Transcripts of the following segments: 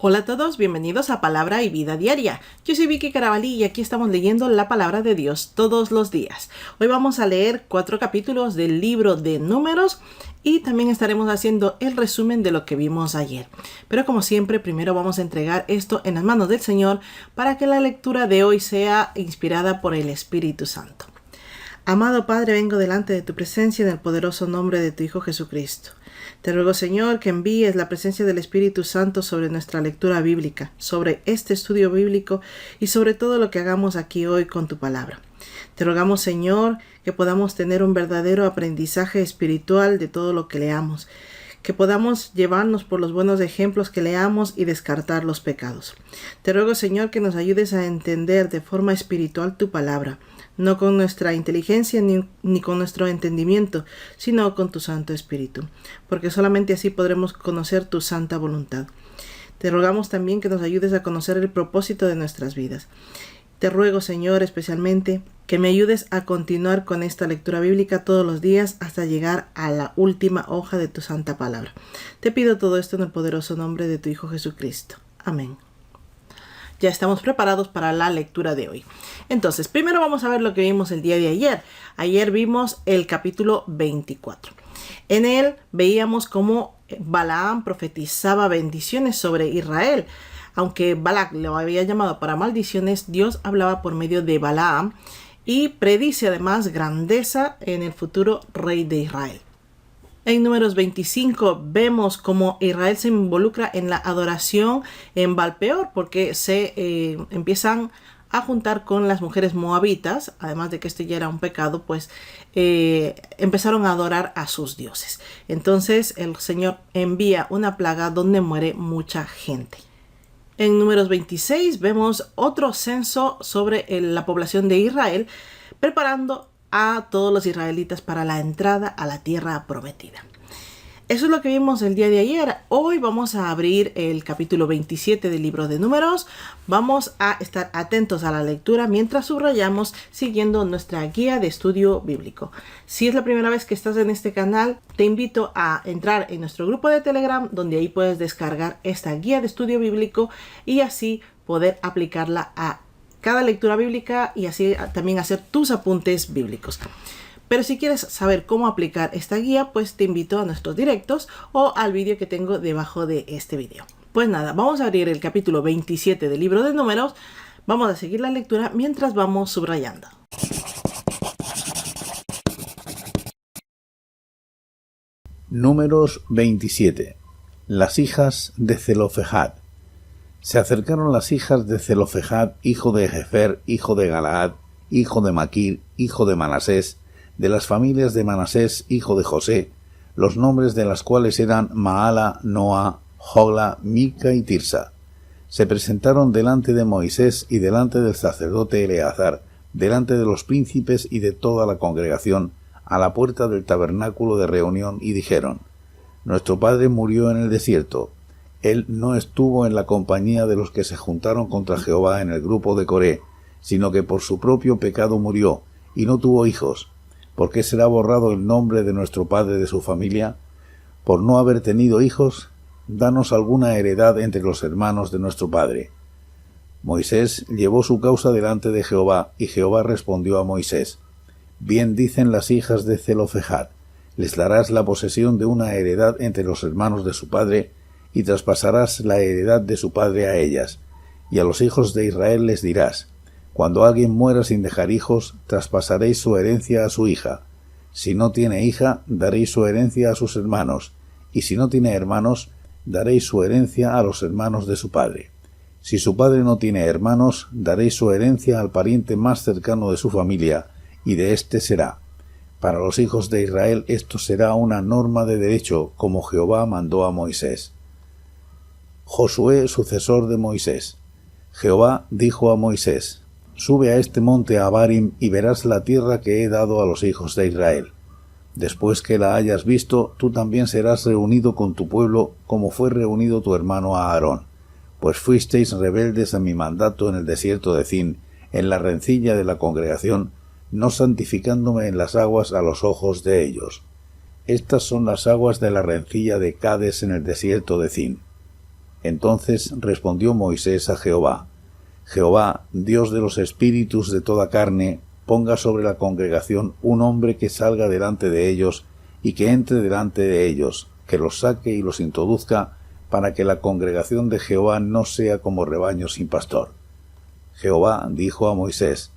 Hola a todos, bienvenidos a Palabra y Vida Diaria. Yo soy Vicky Carabalí y aquí estamos leyendo la Palabra de Dios todos los días. Hoy vamos a leer 4 capítulos del libro de Números y también estaremos haciendo el resumen de lo que vimos ayer. Pero como siempre, primero vamos a entregar esto en las manos del Señor para que la lectura de hoy sea inspirada por el Espíritu Santo. Amado Padre, vengo delante de tu presencia en el poderoso nombre de tu Hijo Jesucristo. Te ruego, Señor, que envíes la presencia del Espíritu Santo sobre nuestra lectura bíblica, sobre este estudio bíblico y sobre todo lo que hagamos aquí hoy con tu palabra. Te rogamos, Señor, que podamos tener un verdadero aprendizaje espiritual de todo lo que leamos, que podamos llevarnos por los buenos ejemplos que leamos y descartar los pecados. Te ruego, Señor, que nos ayudes a entender de forma espiritual tu palabra, no con nuestra inteligencia ni con nuestro entendimiento, sino con tu Santo Espíritu, porque solamente así podremos conocer tu santa voluntad. Te rogamos también que nos ayudes a conocer el propósito de nuestras vidas. Te ruego, Señor, especialmente que me ayudes a continuar con esta lectura bíblica todos los días hasta llegar a la última hoja de tu santa palabra. Te pido todo esto en el poderoso nombre de tu Hijo Jesucristo. Amén. Ya estamos preparados para la lectura de hoy. Entonces, primero vamos a ver lo que vimos el día de ayer. Ayer vimos el capítulo 24. En él veíamos cómo Balaam profetizaba bendiciones sobre Israel. Aunque Balac lo había llamado para maldiciones, Dios hablaba por medio de Balaam y predice además grandeza en el futuro rey de Israel. En Números 25 vemos cómo Israel se involucra en la adoración en Baal-peor porque se empiezan a juntar con las mujeres moabitas, además de que este ya era un pecado, pues empezaron a adorar a sus dioses. Entonces el Señor envía una plaga donde muere mucha gente. En Números 26 vemos otro censo sobre la población de Israel, preparando a todos los israelitas para la entrada a la tierra prometida. Eso es lo que vimos el día de ayer. Hoy vamos a abrir el capítulo 27 del libro de Números. Vamos a estar atentos a la lectura mientras subrayamos siguiendo nuestra guía de estudio bíblico. Si es la primera vez que estás en este canal, te invito a entrar en nuestro grupo de Telegram, donde ahí puedes descargar esta guía de estudio bíblico y así poder aplicarla a cada lectura bíblica y así también hacer tus apuntes bíblicos. Pero si quieres saber cómo aplicar esta guía, pues te invito a nuestros directos o al vídeo que tengo debajo de este vídeo. Pues nada, vamos a abrir el capítulo 27 del libro de Números. Vamos a seguir la lectura mientras vamos subrayando. Números 27. Las hijas de Zelofehad. Se acercaron las hijas de Zelofehad, hijo de Jefer, hijo de Galaad, hijo de Maquir, hijo de Manasés, de las familias de Manasés, hijo de José, los nombres de las cuales eran Maala, Noa, Hogla, Milca y Tirsa. Se presentaron delante de Moisés y delante del sacerdote Eleazar, delante de los príncipes y de toda la congregación, a la puerta del tabernáculo de reunión, y dijeron: Nuestro padre murió en el desierto. Él no estuvo en la compañía de los que se juntaron contra Jehová en el grupo de Coré, sino que por su propio pecado murió, y no tuvo hijos. ¿Por qué será borrado el nombre de nuestro padre de su familia? Por no haber tenido hijos, danos alguna heredad entre los hermanos de nuestro padre. Moisés llevó su causa delante de Jehová, y Jehová respondió a Moisés: Bien dicen las hijas de Zelofehad, les darás la posesión de una heredad entre los hermanos de su padre, y traspasarás la heredad de su padre a ellas. Y a los hijos de Israel les dirás: Cuando alguien muera sin dejar hijos, traspasaréis su herencia a su hija. Si no tiene hija, daréis su herencia a sus hermanos, y si no tiene hermanos, daréis su herencia a los hermanos de su padre. Si su padre no tiene hermanos, daréis su herencia al pariente más cercano de su familia, y de éste será. Para los hijos de Israel esto será una norma de derecho, como Jehová mandó a Moisés. Josué, sucesor de Moisés. Jehová dijo a Moisés: Sube a este monte Abarim y verás la tierra que he dado a los hijos de Israel. Después que la hayas visto, tú también serás reunido con tu pueblo, como fue reunido tu hermano Aarón, pues fuisteis rebeldes a mi mandato en el desierto de Zin, en la rencilla de la congregación, no santificándome en las aguas a los ojos de ellos. Estas son las aguas de la rencilla de Cades en el desierto de Zin. Entonces respondió Moisés a Jehová: Jehová, Dios de los espíritus de toda carne, ponga sobre la congregación un hombre que salga delante de ellos y que entre delante de ellos, que los saque y los introduzca, para que la congregación de Jehová no sea como rebaño sin pastor. Jehová dijo a Moisés: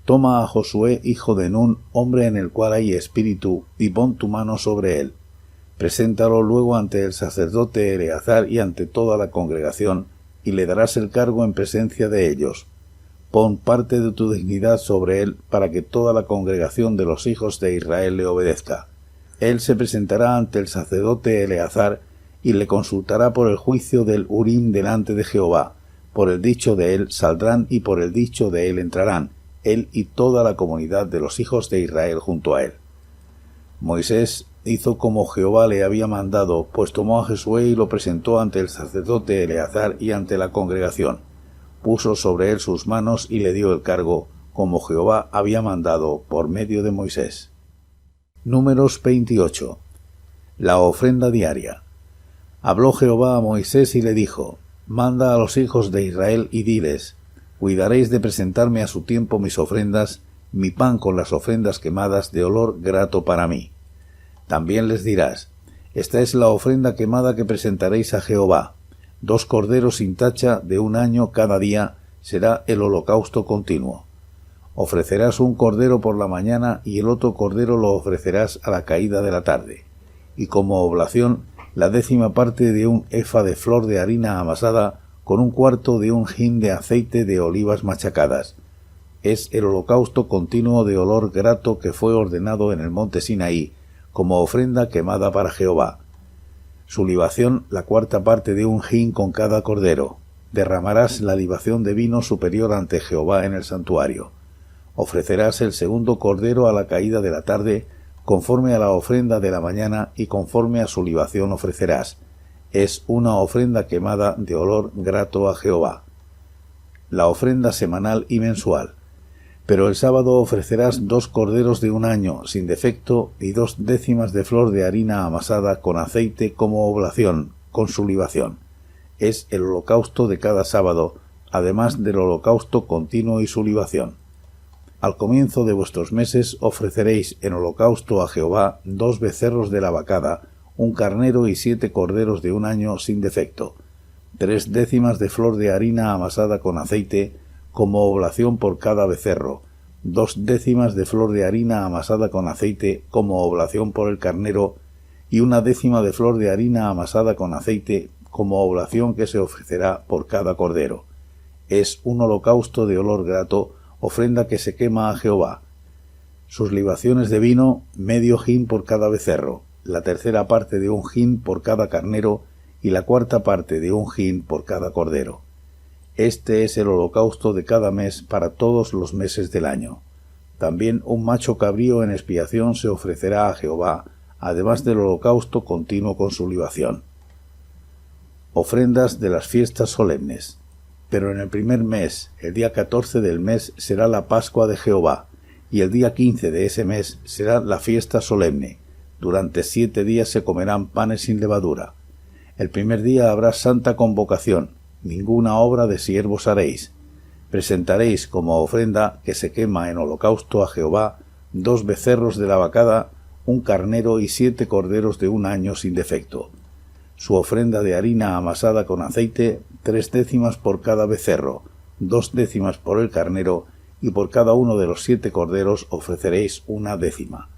Toma a Josué hijo de Nun, hombre en el cual hay espíritu, y pon tu mano sobre él. Preséntalo luego ante el sacerdote Eleazar y ante toda la congregación, y le darás el cargo en presencia de ellos. Pon parte de tu dignidad sobre él, para que toda la congregación de los hijos de Israel le obedezca. Él se presentará ante el sacerdote Eleazar, y le consultará por el juicio del Urim delante de Jehová. Por el dicho de él saldrán y por el dicho de él entrarán, él y toda la comunidad de los hijos de Israel junto a él. Moisés hizo como Jehová le había mandado, pues tomó a Josué y lo presentó ante el sacerdote Eleazar y ante la congregación. Puso sobre él sus manos y le dio el cargo, como Jehová había mandado por medio de Moisés. Números 28. La ofrenda diaria. Habló Jehová a Moisés y le dijo: Manda a los hijos de Israel y diles: Cuidaréis de presentarme a su tiempo mis ofrendas, mi pan con las ofrendas quemadas de olor grato para mí. También les dirás: Esta es la ofrenda quemada que presentaréis a Jehová. 2 corderos sin tacha de 1 año cada día será el holocausto continuo. Ofrecerás un cordero por la mañana y el otro cordero lo ofrecerás a la caída de la tarde. Y como oblación, la 10ª parte de un efa de flor de harina amasada con 1/4 de un hin de aceite de olivas machacadas. Es el holocausto continuo de olor grato que fue ordenado en el monte Sinaí, como ofrenda quemada para Jehová. Su libación, la 4ª parte de un hin con cada cordero. Derramarás la libación de vino superior ante Jehová en el santuario. Ofrecerás el 2º cordero a la caída de la tarde, conforme a la ofrenda de la mañana, y conforme a su libación ofrecerás. Es una ofrenda quemada de olor grato a Jehová. La ofrenda semanal y mensual. Pero el sábado ofrecerás 2 corderos de 1 año, sin defecto, y 2 décimas de flor de harina amasada con aceite como oblación, con su libación. Es el holocausto de cada sábado, además del holocausto continuo y su libación. Al comienzo de vuestros meses ofreceréis en holocausto a Jehová 2 becerros de la vacada, 1 carnero y 7 corderos de 1 año sin defecto, 3 décimas de flor de harina amasada con aceite, como oblación por cada becerro, 2 décimas de flor de harina amasada con aceite, como oblación por el carnero, y 1 décima de flor de harina amasada con aceite, como oblación que se ofrecerá por cada cordero. Es un holocausto de olor grato, ofrenda que se quema a Jehová. Sus libaciones de vino, medio hin por cada becerro, la 3ª parte de un hin por cada carnero, y la 4ª parte de un hin por cada cordero. Este es el holocausto de cada mes para todos los meses del año. También un macho cabrío en expiación se ofrecerá a Jehová, además del holocausto continuo con su libación. Ofrendas de las fiestas solemnes. Pero en el primer mes, el día 14 del mes, será la Pascua de Jehová, y el día 15 de ese mes será la fiesta solemne. Durante 7 días se comerán panes sin levadura. El primer día habrá santa convocación. Ninguna obra de siervos haréis. Presentaréis como ofrenda que se quema en holocausto a Jehová 2 becerros de la vacada, 1 carnero y 7 corderos de 1 año sin defecto. Su ofrenda de harina amasada con aceite, 3 décimas por cada becerro, 2 décimas por el carnero, y por cada uno de los 7 corderos ofreceréis 1 décima.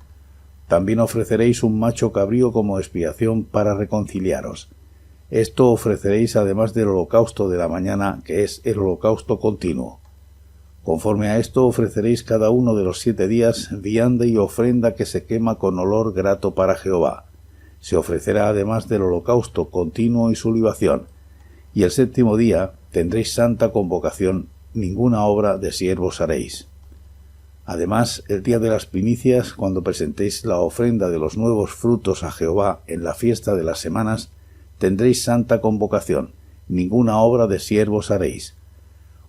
También ofreceréis un macho cabrío como expiación para reconciliaros. Esto ofreceréis además del holocausto de la mañana, que es el holocausto continuo. Conforme a esto ofreceréis cada uno de los 7 días vianda y ofrenda que se quema con olor grato para Jehová. Se ofrecerá además del holocausto continuo y su libación. Y el 7º día tendréis santa convocación, ninguna obra de siervos haréis. Además, el día de las primicias, cuando presentéis la ofrenda de los nuevos frutos a Jehová en la fiesta de las semanas, tendréis santa convocación, ninguna obra de siervos haréis.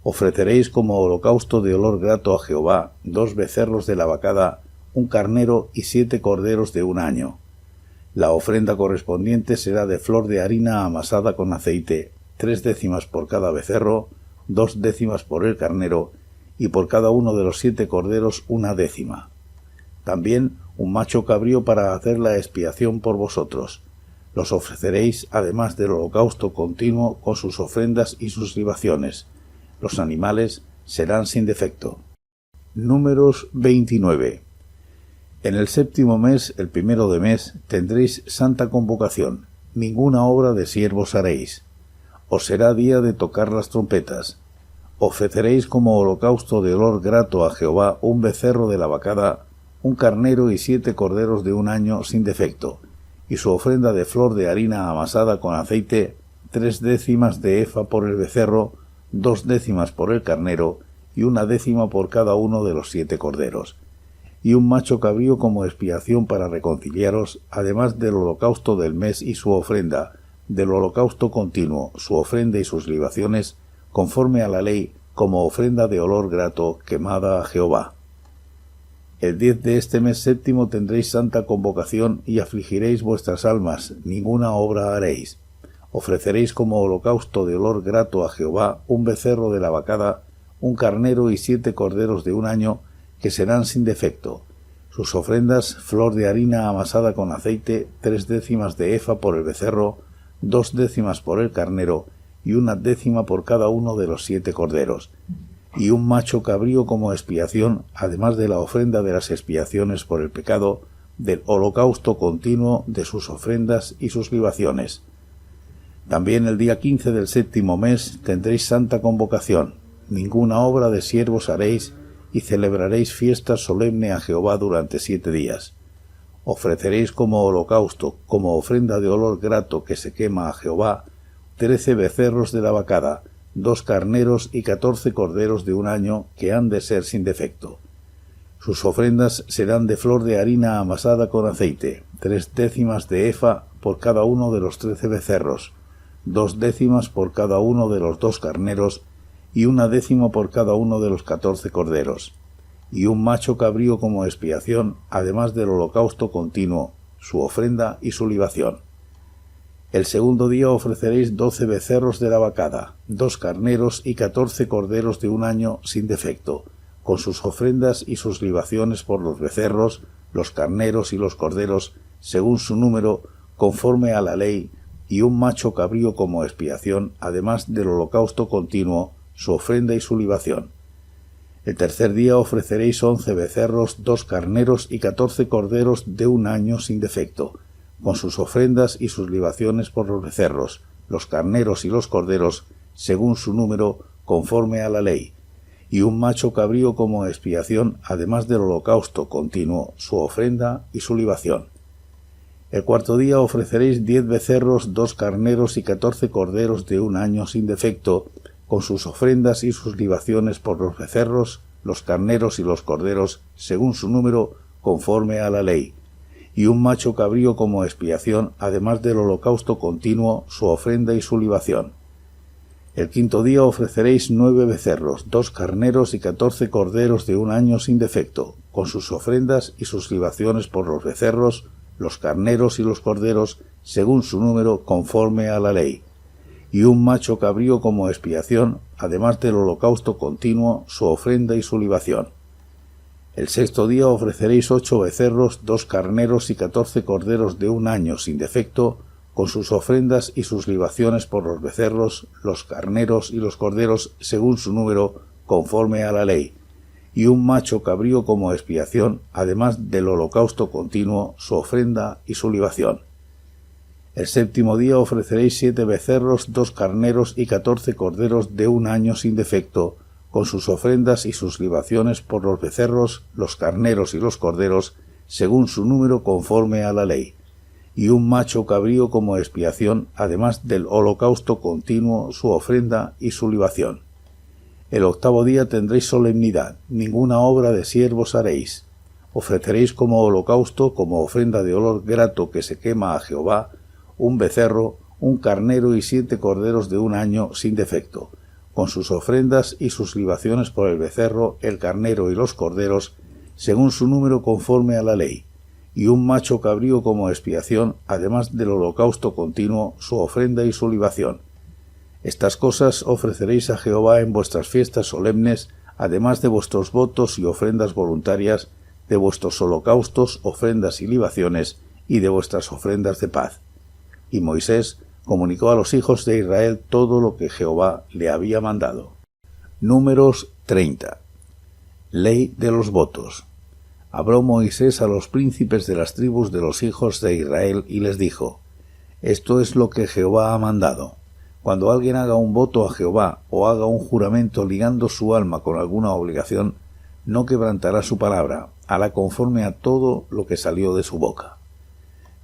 Ofreceréis como holocausto de olor grato a Jehová 2 becerros de la vacada, 1 carnero y 7 corderos de 1 año. La ofrenda correspondiente será de flor de harina amasada con aceite, 3/10 por cada becerro, 2/10 por el carnero, y por cada uno de los 7 corderos 1/10. También un macho cabrío para hacer la expiación por vosotros. Los ofreceréis además del holocausto continuo con sus ofrendas y sus libaciones. Los animales serán sin defecto. Números 29. En el 7º mes, el 1 de mes, tendréis santa convocación. Ninguna obra de siervos haréis. Os será día de tocar las trompetas. Ofreceréis como holocausto de olor grato a Jehová un becerro de la vacada, un carnero y 7 corderos de un año sin defecto, y su ofrenda de flor de harina amasada con aceite, 3/10 de efa por el becerro, 2/10 por el carnero, y 1/10 por cada uno de los 7 corderos, y un macho cabrío como expiación para reconciliaros, además del holocausto del mes y su ofrenda, del holocausto continuo, su ofrenda y sus libaciones, conforme a la ley, como ofrenda de olor grato quemada a Jehová. El 10 de este mes 7º tendréis santa convocación y afligiréis vuestras almas, ninguna obra haréis. Ofreceréis como holocausto de olor grato a Jehová un becerro de la vacada, un carnero y 7 corderos de un año, que serán sin defecto. Sus ofrendas, flor de harina amasada con aceite, 3/10 de efa por el becerro, 2/10 por el carnero, y 1/10 por cada uno de los 7 corderos, y un macho cabrío como expiación, además de la ofrenda de las expiaciones por el pecado, del holocausto continuo, de sus ofrendas y sus libaciones. También el día 15 del 7º mes tendréis santa convocación. Ninguna obra de siervos haréis, y celebraréis fiesta solemne a Jehová durante 7 días. Ofreceréis como holocausto, como ofrenda de olor grato que se quema a Jehová, 13 becerros de la vacada, 2 carneros y 14 corderos de un año, que han de ser sin defecto. Sus ofrendas serán de flor de harina amasada con aceite, 3/10 de efa por cada uno de los 13 becerros, 2/10 por cada uno de los 2 carneros, y 1/10 por cada uno de los 14 corderos, y un macho cabrío como expiación, además del holocausto continuo, su ofrenda y su libación. El segundo día ofreceréis 12 becerros de la vacada, 2 carneros y 14 corderos de un año sin defecto, con sus ofrendas y sus libaciones por los becerros, los carneros y los corderos, según su número, conforme a la ley, y un macho cabrío como expiación, además del holocausto continuo, su ofrenda y su libación. El tercer día ofreceréis 11 becerros, 2 carneros y 14 corderos de un año sin defecto, con sus ofrendas y sus libaciones por los becerros, los carneros y los corderos, según su número, conforme a la ley, y un macho cabrío como expiación, además del holocausto continuo, su ofrenda y su libación. El cuarto día ofreceréis 10 becerros, 2 carneros y 14 corderos de un año sin defecto, con sus ofrendas y sus libaciones por los becerros, los carneros y los corderos, según su número, conforme a la ley, y un macho cabrío como expiación, además del holocausto continuo, su ofrenda y su libación. El quinto día ofreceréis 9 becerros, 2 carneros y 14 corderos de un año sin defecto, con sus ofrendas y sus libaciones por los becerros, los carneros y los corderos, según su número, conforme a la ley, y un macho cabrío como expiación, además del holocausto continuo, su ofrenda y su libación. El sexto día ofreceréis 8 becerros, 2 carneros y 14 corderos de un año sin defecto, con sus ofrendas y sus libaciones por los becerros, los carneros y los corderos, según su número, conforme a la ley, y un macho cabrío como expiación, además del holocausto continuo, su ofrenda y su libación. El séptimo día ofreceréis 7 becerros, 2 carneros y 14 corderos de un año sin defecto, con sus ofrendas y sus libaciones por los becerros, los carneros y los corderos, según su número conforme a la ley, y un macho cabrío como expiación, además del holocausto continuo, su ofrenda y su libación. El octavo día tendréis solemnidad, ninguna obra de siervos haréis. Ofreceréis como holocausto, como ofrenda de olor grato que se quema a Jehová, un becerro, un carnero y 7 corderos de un año sin defecto, con sus ofrendas y sus libaciones por el becerro, el carnero y los corderos, según su número conforme a la ley, y un macho cabrío como expiación, además del holocausto continuo, su ofrenda y su libación. Estas cosas ofreceréis a Jehová en vuestras fiestas solemnes, además de vuestros votos y ofrendas voluntarias, de vuestros holocaustos, ofrendas y libaciones, y de vuestras ofrendas de paz. Y Moisés comunicó a los hijos de Israel todo lo que Jehová le había mandado. Números 30. Ley de los votos. Habló Moisés a los príncipes de las tribus de los hijos de Israel y les dijo: Esto es lo que Jehová ha mandado. Cuando alguien haga un voto a Jehová o haga un juramento ligando su alma con alguna obligación, no quebrantará su palabra, hará conforme a todo lo que salió de su boca.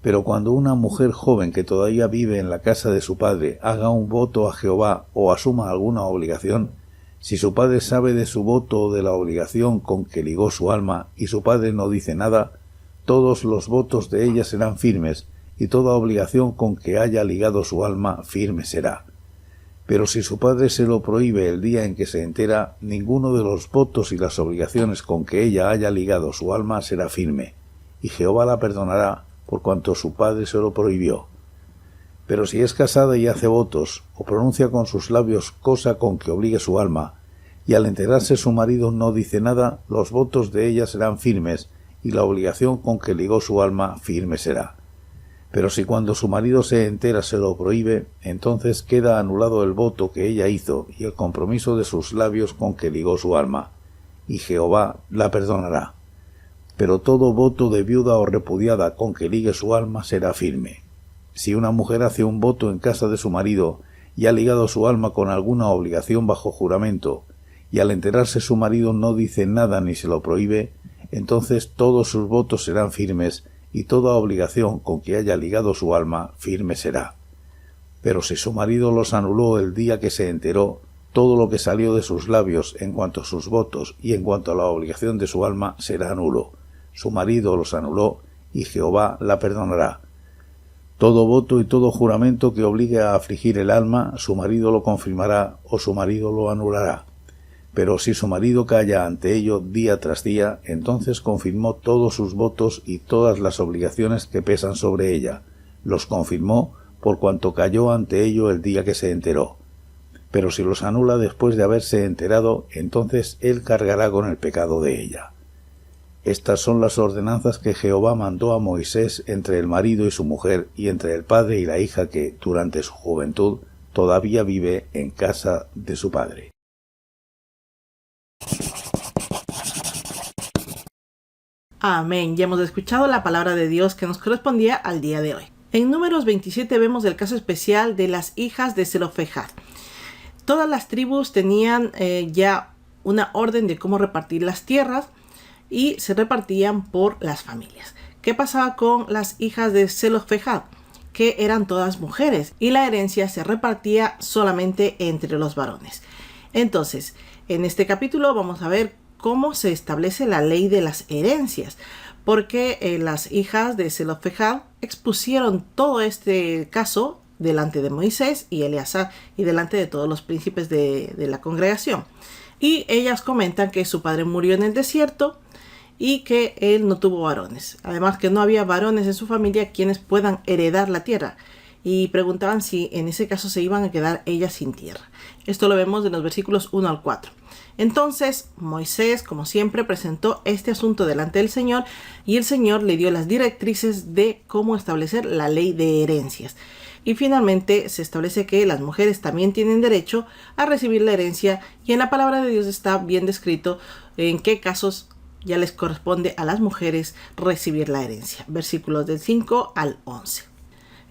Pero cuando una mujer joven que todavía vive en la casa de su padre haga un voto a Jehová o asuma alguna obligación, si su padre sabe de su voto o de la obligación con que ligó su alma y su padre no dice nada, todos los votos de ella serán firmes y toda obligación con que haya ligado su alma firme será. Pero si su padre se lo prohíbe el día en que se entera, ninguno de los votos y las obligaciones con que ella haya ligado su alma será firme, y Jehová la perdonará por cuanto su padre se lo prohibió. Pero si es casada y hace votos, o pronuncia con sus labios cosa con que obligue su alma, y al enterarse su marido no dice nada, los votos de ella serán firmes, y la obligación con que ligó su alma firme será. Pero si cuando su marido se entera se lo prohíbe, entonces queda anulado el voto que ella hizo y el compromiso de sus labios con que ligó su alma, y Jehová la perdonará. Pero todo voto de viuda o repudiada con que ligue su alma será firme. Si una mujer hace un voto en casa de su marido y ha ligado su alma con alguna obligación bajo juramento, y al enterarse su marido no dice nada ni se lo prohíbe, entonces todos sus votos serán firmes, y toda obligación con que haya ligado su alma firme será. Pero si su marido los anuló el día que se enteró, todo lo que salió de sus labios en cuanto a sus votos y en cuanto a la obligación de su alma será nulo. Su marido los anuló, y Jehová la perdonará. Todo voto y todo juramento que obligue a afligir el alma, su marido lo confirmará o su marido lo anulará. Pero si su marido calla ante ello día tras día, entonces confirmó todos sus votos y todas las obligaciones que pesan sobre ella. Los confirmó por cuanto calló ante ello el día que se enteró. Pero si los anula después de haberse enterado, entonces él cargará con el pecado de ella. Estas son las ordenanzas que Jehová mandó a Moisés entre el marido y su mujer y entre el padre y la hija que, durante su juventud, todavía vive en casa de su padre. Amén. Ya hemos escuchado la palabra de Dios que nos correspondía al día de hoy. En Números 27 vemos el caso especial de las hijas de Zelofejad. Todas las tribus tenían ya una orden de cómo repartir las tierras y se repartían por las familias. ¿Qué pasaba con las hijas de Zelofejad? Que eran todas mujeres y la herencia se repartía solamente entre los varones. Entonces, en este capítulo vamos a ver cómo se establece la ley de las herencias, porque las hijas de Zelofejad expusieron todo este caso delante de Moisés y Eleazar y delante de todos los príncipes de la congregación. Y ellas comentan que su padre murió en el desierto y que él no tuvo varones. Además que no había varones en su familia quienes puedan heredar la tierra. Y preguntaban si en ese caso se iban a quedar ellas sin tierra. Esto lo vemos en los versículos 1 al 4. Entonces Moisés, como siempre, presentó este asunto delante del Señor y el Señor le dio las directrices de cómo establecer la ley de herencias. Y finalmente se establece que las mujeres también tienen derecho a recibir la herencia y en la palabra de Dios está bien descrito en qué casos ya les corresponde a las mujeres recibir la herencia. Versículos del 5 al 11.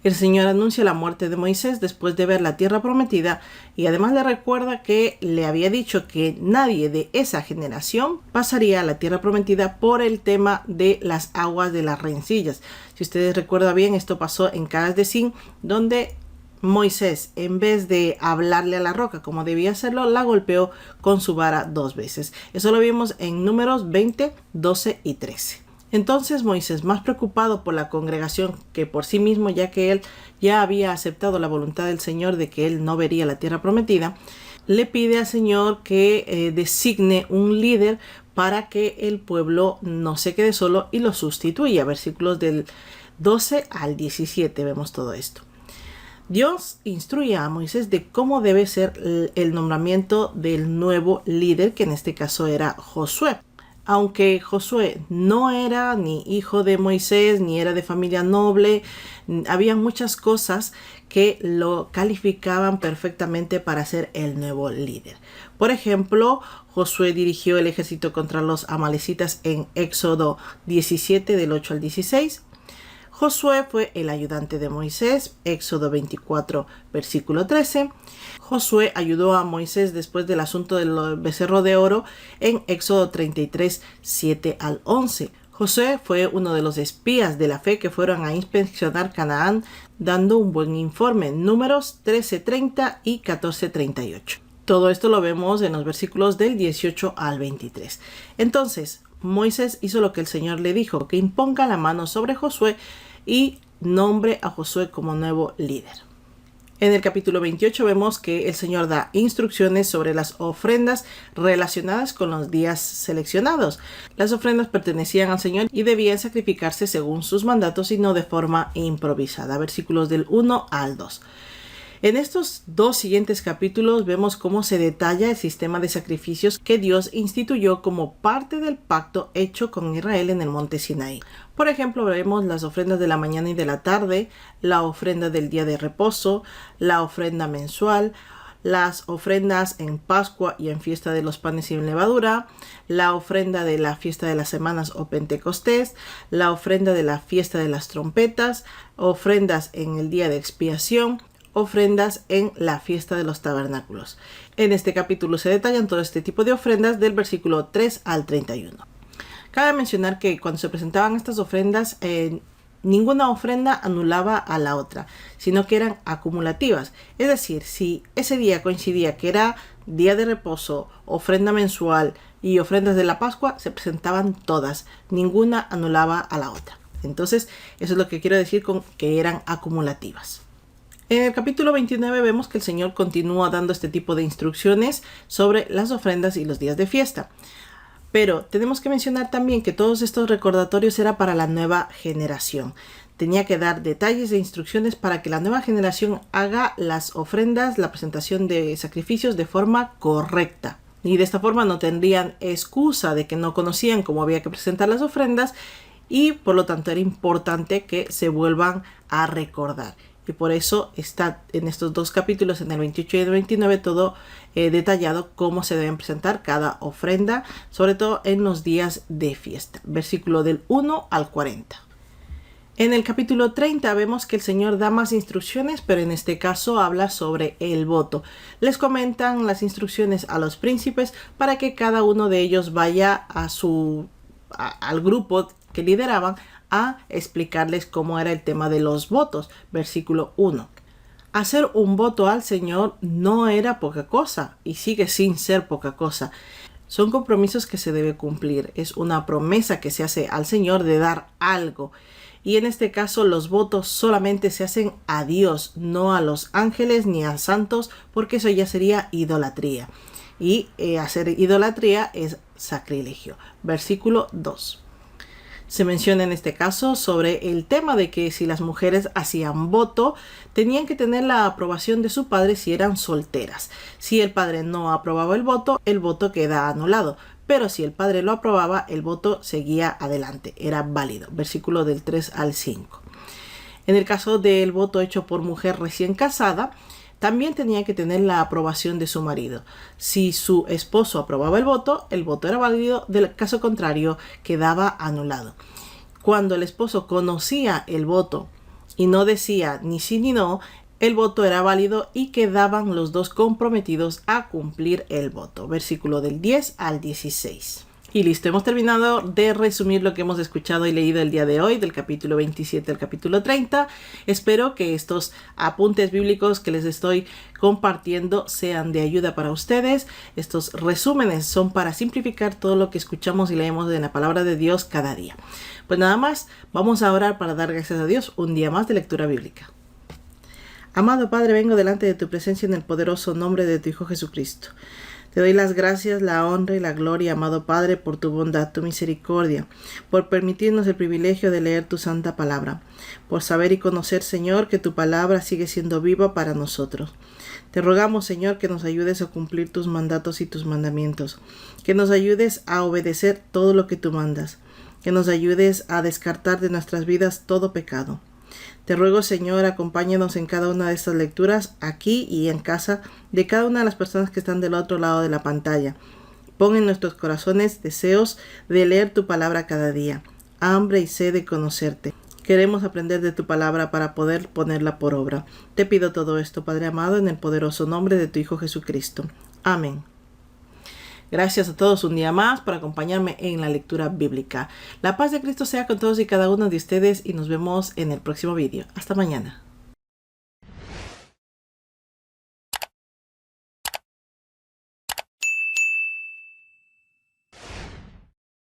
El Señor anuncia la muerte de Moisés después de ver la tierra prometida y además le recuerda que le había dicho que nadie de esa generación pasaría a la tierra prometida por el tema de las aguas de las rencillas. Si ustedes recuerdan bien, esto pasó en Cades de Zin, donde Moisés, en vez de hablarle a la roca como debía hacerlo, la golpeó con su vara 2 veces. Eso lo vimos en Números 20, 12 y 13. Entonces Moisés, más preocupado por la congregación que por sí mismo, ya que él ya había aceptado la voluntad del Señor de que él no vería la tierra prometida, le pide al Señor que designe un líder para que el pueblo no se quede solo y lo sustituya. Versículos del 12 al 17 vemos todo esto. Dios instruye a Moisés de cómo debe ser el nombramiento del nuevo líder, que en este caso era Josué. Aunque Josué no era ni hijo de Moisés, ni era de familia noble, había muchas cosas que lo calificaban perfectamente para ser el nuevo líder. Por ejemplo, Josué dirigió el ejército contra los amalecitas en Éxodo 17, del 8 al 16. Josué fue el ayudante de Moisés, Éxodo 24, versículo 13. Josué ayudó a Moisés después del asunto del becerro de oro en Éxodo 33, 7 al 11. Josué fue uno de los espías de la fe que fueron a inspeccionar Canaán, dando un buen informe, Números 13:30 y 14:38. Todo esto lo vemos en los versículos del 18 al 23. Entonces, Moisés hizo lo que el Señor le dijo, que imponga la mano sobre Josué y nombre a Josué como nuevo líder. En el capítulo 28 vemos que el Señor da instrucciones sobre las ofrendas relacionadas con los días seleccionados. Las ofrendas pertenecían al Señor y debían sacrificarse según sus mandatos y no de forma improvisada. Versículos del 1 al 2. En estos dos siguientes capítulos vemos cómo se detalla el sistema de sacrificios que Dios instituyó como parte del pacto hecho con Israel en el monte Sinaí. Por ejemplo, vemos las ofrendas de la mañana y de la tarde, la ofrenda del día de reposo, la ofrenda mensual, las ofrendas en Pascua y en fiesta de los panes sin levadura, la ofrenda de la fiesta de las semanas o Pentecostés, la ofrenda de la fiesta de las trompetas, ofrendas en el día de expiación, ofrendas en la fiesta de los tabernáculos. En este capítulo se detallan todo este tipo de ofrendas del versículo 3 al 31. Cabe mencionar que cuando se presentaban estas ofrendas, ninguna ofrenda anulaba a la otra, sino que eran acumulativas. Es decir, si ese día coincidía que era día de reposo, ofrenda mensual y ofrendas de la Pascua, se presentaban todas. Ninguna anulaba a la otra. Entonces, eso es lo que quiero decir con que eran acumulativas. En el capítulo 29 vemos que el Señor continúa dando este tipo de instrucciones sobre las ofrendas y los días de fiesta. Pero tenemos que mencionar también que todos estos recordatorios eran para la nueva generación. Tenía que dar detalles e instrucciones para que la nueva generación haga las ofrendas, la presentación de sacrificios de forma correcta. Y de esta forma no tendrían excusa de que no conocían cómo había que presentar las ofrendas y por lo tanto era importante que se vuelvan a recordar. Y por eso está en estos dos capítulos, en el 28 y el 29, todo detallado cómo se deben presentar cada ofrenda, sobre todo en los días de fiesta. Versículo del 1 al 40. En el capítulo 30 vemos que el Señor da más instrucciones, pero en este caso habla sobre el voto. Les comentan las instrucciones a los príncipes para que cada uno de ellos vaya al grupo que lideraban a explicarles cómo era el tema de los votos. Versículo 1. Hacer un voto al Señor no era poca cosa y sigue sin ser poca cosa. Son compromisos que se debe cumplir. Es una promesa que se hace al Señor de dar algo. Y en este caso los votos solamente se hacen a Dios, no a los ángeles ni a santos, porque eso ya sería idolatría. Y hacer idolatría es sacrilegio. Versículo 2. Se menciona en este caso sobre el tema de que si las mujeres hacían voto, tenían que tener la aprobación de su padre si eran solteras. Si el padre no aprobaba el voto queda anulado. Pero si el padre lo aprobaba, el voto seguía adelante, era válido. Versículo del 3 al 5. En el caso del voto hecho por mujer recién casada, también tenía que tener la aprobación de su marido. Si su esposo aprobaba el voto era válido, del caso contrario quedaba anulado. Cuando el esposo conocía el voto y no decía ni sí ni no, el voto era válido y quedaban los dos comprometidos a cumplir el voto. Versículo del 10 al 16. Y listo, hemos terminado de resumir lo que hemos escuchado y leído el día de hoy, del capítulo 27 al capítulo 30. Espero que estos apuntes bíblicos que les estoy compartiendo sean de ayuda para ustedes. Estos resúmenes son para simplificar todo lo que escuchamos y leemos en la palabra de Dios cada día. Pues nada más, vamos a orar para dar gracias a Dios un día más de lectura bíblica. Amado Padre, vengo delante de tu presencia en el poderoso nombre de tu Hijo Jesucristo. Te doy las gracias, la honra y la gloria, amado Padre, por tu bondad, tu misericordia, por permitirnos el privilegio de leer tu santa palabra, por saber y conocer, Señor, que tu palabra sigue siendo viva para nosotros. Te rogamos, Señor, que nos ayudes a cumplir tus mandatos y tus mandamientos, que nos ayudes a obedecer todo lo que tú mandas, que nos ayudes a descartar de nuestras vidas todo pecado. Te ruego, Señor, acompáñanos en cada una de estas lecturas, aquí y en casa, de cada una de las personas que están del otro lado de la pantalla. Pon en nuestros corazones deseos de leer tu palabra cada día, hambre y sed de conocerte. Queremos aprender de tu palabra para poder ponerla por obra. Te pido todo esto, Padre amado, en el poderoso nombre de tu Hijo Jesucristo. Amén. Gracias a todos un día más por acompañarme en la lectura bíblica. La paz de Cristo sea con todos y cada uno de ustedes y nos vemos en el próximo vídeo. Hasta mañana.